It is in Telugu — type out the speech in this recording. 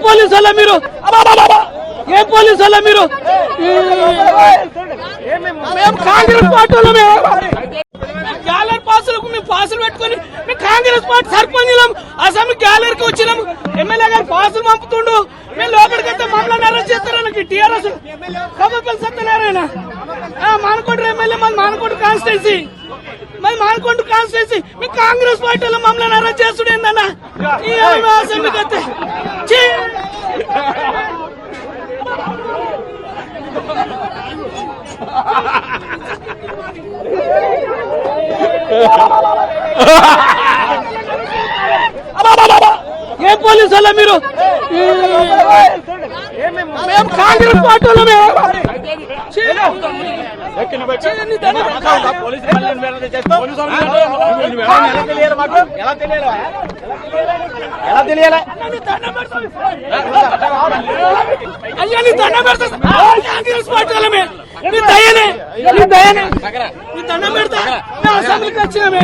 పోలీసు వాళ్ళ మీరు ఏ పోలీసు వాళ్ళ మీరు మేము కాంగ్రెస్ పార్టీలో గ్యాలరీ పాసులకు మేము పాసులు పెట్టుకుని మేము కాంగ్రెస్ పార్టీ సర్పంచులం అసెంబ్లీ గ్యాలరీకి వచ్చినాము ఎమ్మెల్యే గారు పాసులు పంపుతుండు మేము లోపలికి అయితే మమ్మల్ని అరెస్ట్ చేస్తారు టీఆర్ఎస్ కమ్మపల్లి సత్యనారాయణ మానకొండ ఎమ్మెల్యే మన మానకొండ కాన్స్టిట్యున్సీ మీ కాంగ్రెస్ పార్టీలో మమ్మల్ని అరెస్ట్ చేస్తుడు ఏందన్న అసెంబ్లీకి అయితే ఏ పోలీసు వాళ్ళ మీరు మేము కాంగ్రెస్ పార్టీలో అయ్యా నీ దండం పెడతా కాంగ్రెస్ పార్టీలో నీ దయనే నీ దండం పెడతా అసెంబ్లీకి వచ్చినామే